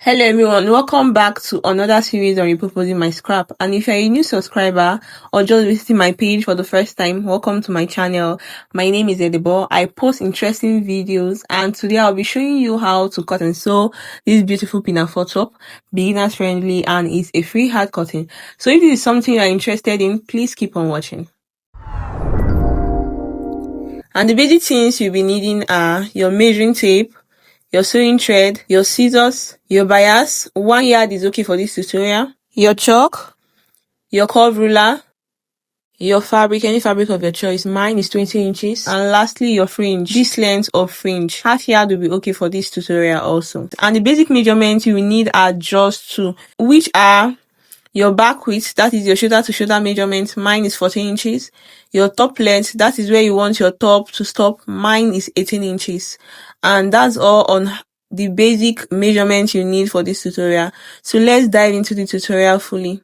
Hello everyone, welcome back to another series on repurposing my scrap. And if you're a new subscriber or just visiting my page for the first time, welcome to my channel. My name is Edibo. I post interesting videos and today I'll be showing you how to cut and sew this beautiful pinafore top, beginners friendly, and it's a free hard cutting. So if this is something you're interested in, please keep on watching. And the basic things you'll be needing are your measuring tape, your sewing thread, your scissors, your bias, 1 yard is okay for this tutorial, your chalk, your curve ruler, your fabric, any fabric of your choice. Mine is 20 inches. And lastly, your fringe. This length of fringe. Half yard will be okay for this tutorial also. And the basic measurements you will need are just two, which are your back width, that is your shoulder to shoulder measurement. Mine is 14 inches. Your top length, that is where you want your top to stop. Mine is 18 inches. And that's all on the basic measurements you need for this tutorial. So let's dive into the tutorial fully.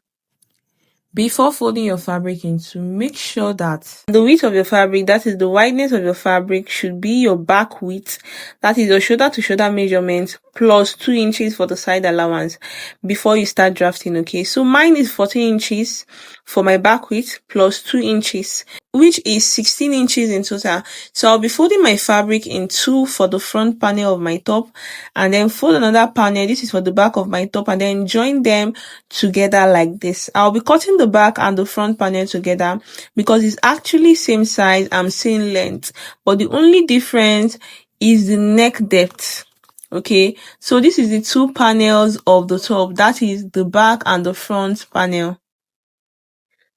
Before folding your fabric into, make sure that the width of your fabric, that is the wideness of your fabric, should be your back width, that is your shoulder to shoulder measurement, plus 2 inches for the side allowance before you start drafting. Okay, so mine is 14 inches for my back width plus 2 inches, which is 16 inches in total. So I'll be folding my fabric in two for the front panel of my top, and then fold another panel, this is for the back of my top, and then join them together like this. I'll be cutting the back and the front panel together because it's actually same size and same length, but the only difference is the neck depth. Okay, so this is the two panels of the top, that is the back and the front panel.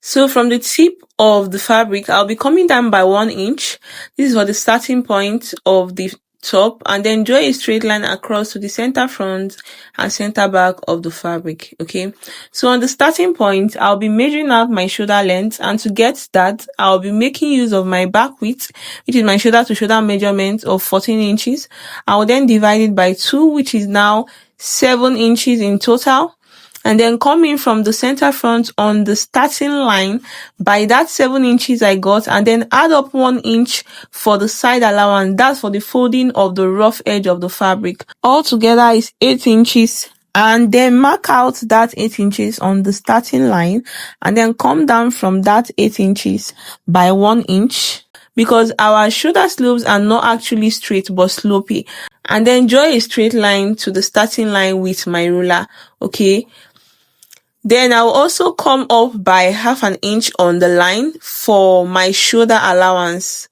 So from the tip of the fabric, I'll be coming down by 1 inch. This is for the starting point of the top, and then draw a straight line across to the center front and center back of the fabric. Okay, so on the starting point, I'll be measuring out my shoulder length, and to get that, I'll be making use of my back width, which is my shoulder to shoulder measurement of 14 inches. I will then divide it by 2, which is now 7 inches in total. And then coming from the center front on the starting line by that 7 inches I got, and then add up 1 inch for the side allowance, that's for the folding of the rough edge of the fabric. Altogether is 8 inches. And then mark out that 8 inches on the starting line, and then come down from that 8 inches by 1 inch, because our shoulder slopes are not actually straight but slopey. And then draw a straight line to the starting line with my ruler. Okay, then I'll also come up by 1/2 inch on the line for my shoulder allowance.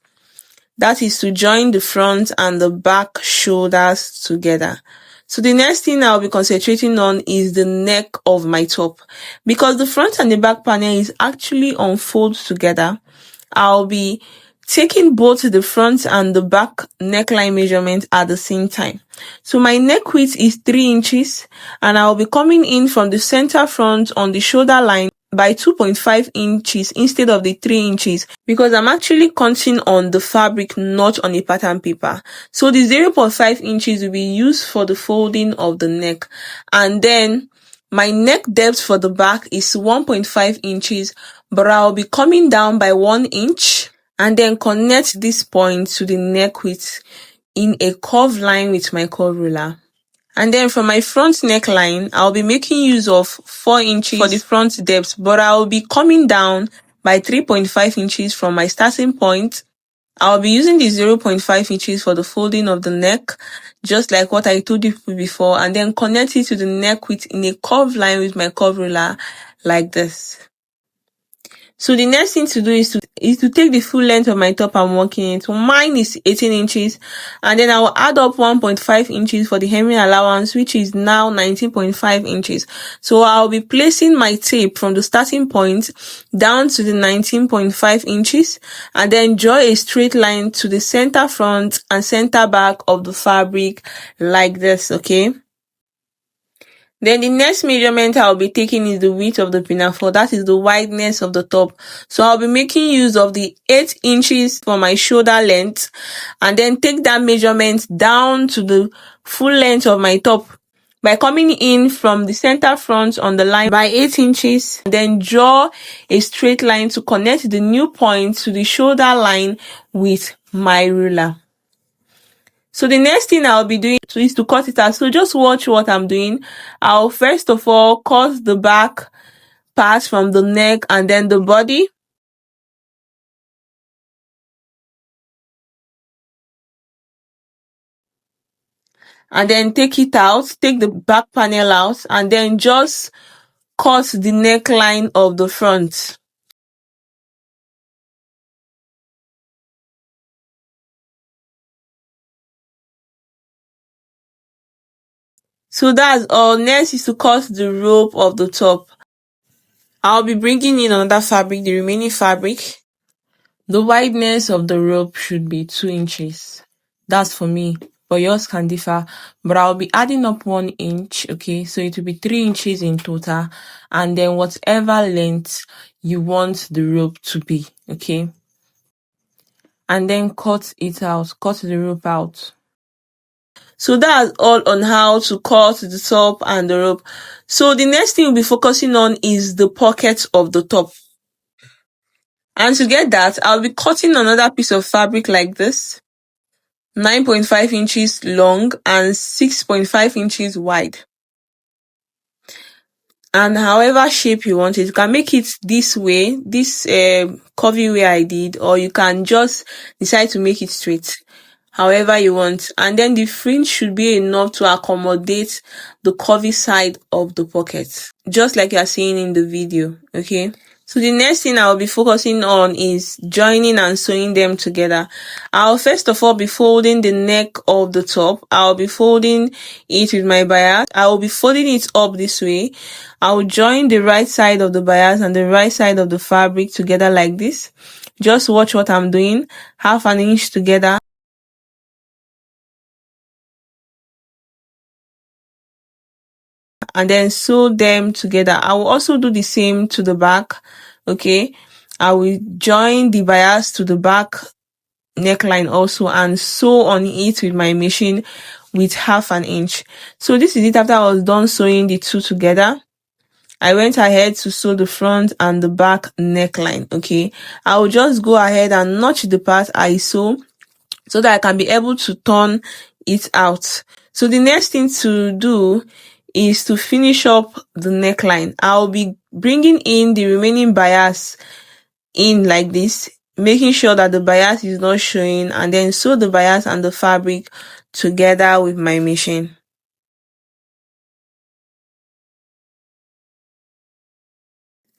That is to join the front and the back shoulders together. So the next thing I'll be concentrating on is the neck of my top. Because the front and the back panel is actually on folds together, I'll be taking both the front and the back neckline measurement at the same time. So my neck width is 3 inches, and I'll be coming in from the center front on the shoulder line by 2.5 inches instead of the 3 inches, because I'm actually cutting on the fabric, not on a pattern paper. So the 0.5 inches will be used for the folding of the neck. And then my neck depth for the back is 1.5 inches, but I'll be coming down by 1 inch and then connect this point to the neck width in a curved line with my curve ruler. And then for my front neckline, I'll be making use of 4 inches for the front depth, but I'll be coming down by 3.5 inches from my starting point. I'll be using the 0.5 inches for the folding of the neck, just like what I told you before, and then connect it to the neck width in a curved line with my curve ruler like this. So the next thing to do is to take the full length of my top I'm working it. So mine is 18 inches, and then I will add up 1.5 inches for the hemming allowance, which is now 19.5 inches. So I'll be placing my tape from the starting point down to the 19.5 inches, and then draw a straight line to the center front and center back of the fabric like this. Okay. Then the next measurement I'll be taking is the width of the pinafore, that is the wideness of the top. So I'll be making use of the 8 inches for my shoulder length, and then take that measurement down to the full length of my top by coming in from the center front on the line by 8 inches, then draw a straight line to connect the new point to the shoulder line with my ruler. So the next thing I'll be doing is to cut it out. So just watch what I'm doing. I'll first of all cut the back part from the neck and then the body. And then take it out, take the back panel out, and then just cut the neckline of the front. So that's all. Next is to cut the rope of the top. I'll be bringing in another fabric, the remaining fabric. The wideness of the rope should be 2 inches. That's for me, but yours can differ. But I'll be adding up 1 inch, okay? So it will be 3 inches in total. And then whatever length you want the rope to be, okay? And then cut it out, cut the rope out. So that's all on how to cut the top and the rope. So the next thing we'll be focusing on is the pocket of the top. And to get that, I'll be cutting another piece of fabric like this, 9.5 inches long and 6.5 inches wide. And however shape you want it, you can make it this way, this curvy way I did, or you can just decide to make it straight, however you want. And then the fringe should be enough to accommodate the curvy side of the pocket, just like you are seeing in the video, okay? So the next thing I'll be focusing on is joining and sewing them together. I'll first of all be folding the neck of the top. I'll be folding it with my bias. I will be folding it up this way. I'll join the right side of the bias and the right side of the fabric together like this. Just watch what I'm doing. 1/2 inch together. And then sew them together. I will also do the same to the back. Okay, I will join the bias to the back neckline also and sew on it with my machine with 1/2 inch. So this is it. After I was done sewing the two together, I went ahead to sew the front and the back neckline. Okay, I will just go ahead and notch the part I sew so that I can be able to turn it out. So the next thing to do is to finish up the neckline. I'll be bringing in the remaining bias in like this, making sure that the bias is not showing, and then sew the bias and the fabric together with my machine.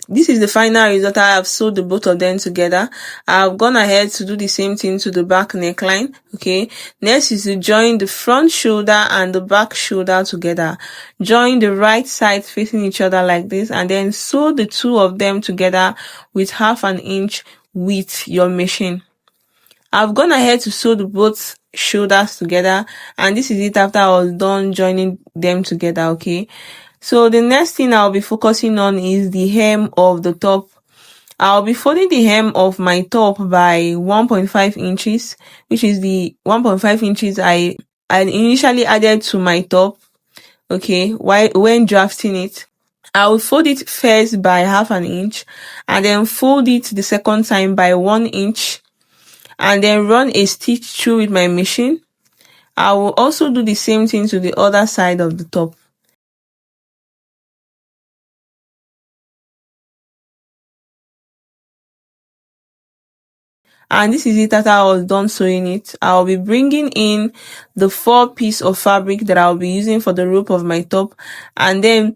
This is the final result. I have sewed the both of them together. I've gone ahead to do the same thing to the back neckline. Okay. Next is to join the front shoulder and the back shoulder together. Join the right sides facing each other like this, and then sew the two of them together with 1/2 inch with your machine. I've gone ahead to sew the both shoulders together, and this is it after I was done joining them together. Okay. So the next thing I'll be focusing on is the hem of the top. I'll be folding the hem of my top by 1.5 inches, which is the 1.5 inches I initially added to my top, okay, when drafting it. I will fold it first by 1/2 inch and then fold it the second time by 1 inch and then run a stitch through with my machine. I will also do the same thing to the other side of the top. And this is it after I was done sewing it. I'll be bringing in the 4 piece of fabric that I'll be using for the rope of my top, and then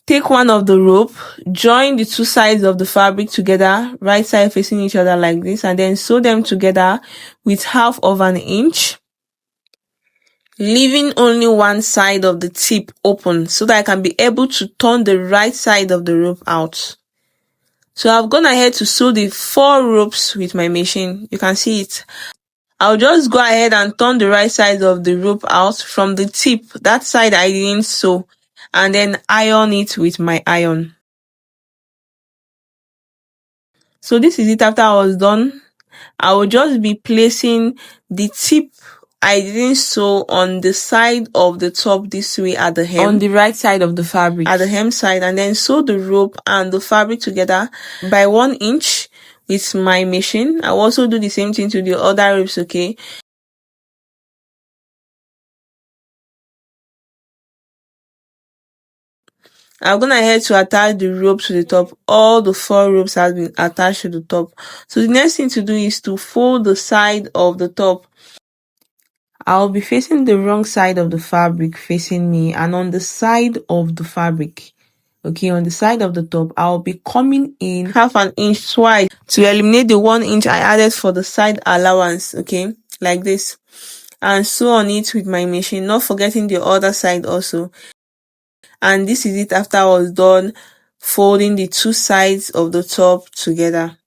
take one of the rope, join the two sides of the fabric together, right side facing each other like this, and then sew them together with 1/2 inch, leaving only one side of the tip open so that I can be able to turn the right side of the rope out. So I've gone ahead to sew the 4 ropes with my machine. You can see it. I'll just go ahead and turn the right side of the rope out from the tip, that side I didn't sew, and then iron it with my iron. So this is it after I was done. I will just be placing the tip I didn't sew on the side of the top this way at the hem, on the right side of the fabric, at the hem side, and then sew the rope and the fabric together by 1 inch with my machine. I'll also do the same thing to the other ropes, okay. I'm gonna head to attach the rope to the top. All the 4 ropes have been attached to the top. So the next thing to do is to fold the side of the top. I'll be facing the wrong side of the fabric facing me, and on the side of the fabric, okay, on the side of the top, I'll be coming in half an inch twice to eliminate the 1 inch I added for the side allowance, okay, like this, and sew on it with my machine, not forgetting the other side also. And this is it after I was done folding the 2 sides of the top together.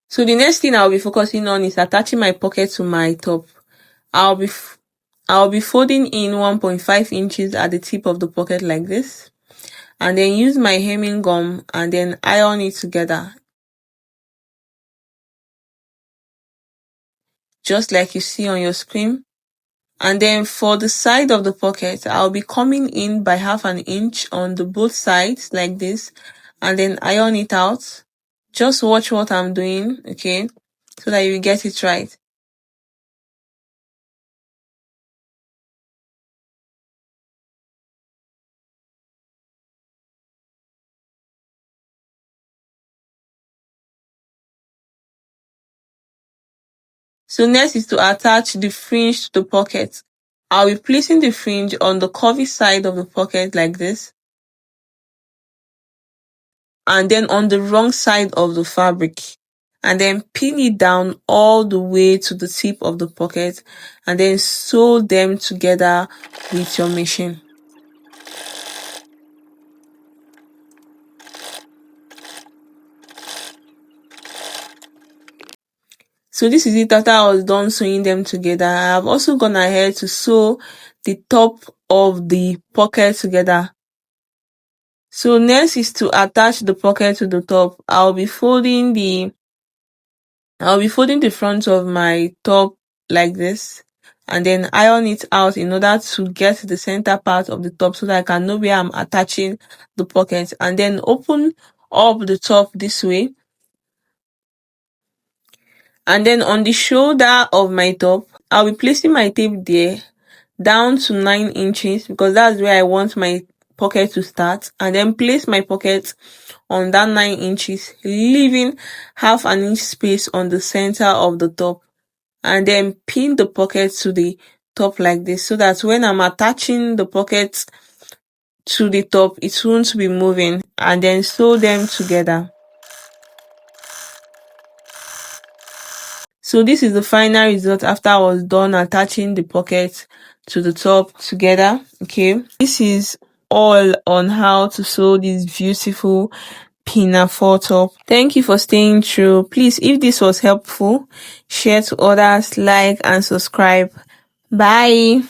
So the next thing I'll be focusing on is attaching my pocket to my top. I'll be folding in 1.5 inches at the tip of the pocket like this, and then use my hemming gum and then iron it together, just like you see on your screen. And then for the side of the pocket, I'll be coming in by half an inch on the both sides like this, and then iron it out. Just watch what I'm doing, okay, so that you get it right. So next is to attach the fringe to the pocket. I'll be placing the fringe on the curvy side of the pocket like this, and then on the wrong side of the fabric, and then pin it down all the way to the tip of the pocket, and then sew them together with your machine. So this is it after I was done sewing them together. I have also gone ahead to sew the top of the pocket together. So next is to attach the pocket to the top. I'll be folding the front of my top like this, and then iron it out in order to get the center part of the top so that I can know where I'm attaching the pocket, and then open up the top this way. And then on the shoulder of my top, I'll be placing my tape there down to 9 inches because that's where I want my pocket to start, and then place my pocket on that 9 inches, leaving half an inch space on the center of the top, and then pin the pocket to the top like this so that when I'm attaching the pocket to the top, it won't be moving, and then sew them together. So this is the final result after I was done attaching the pocket to the top together. Okay, this is all on how to sew this beautiful pinafore top. Thank you for staying through. Please, if this was helpful, share to others, like and subscribe. Bye.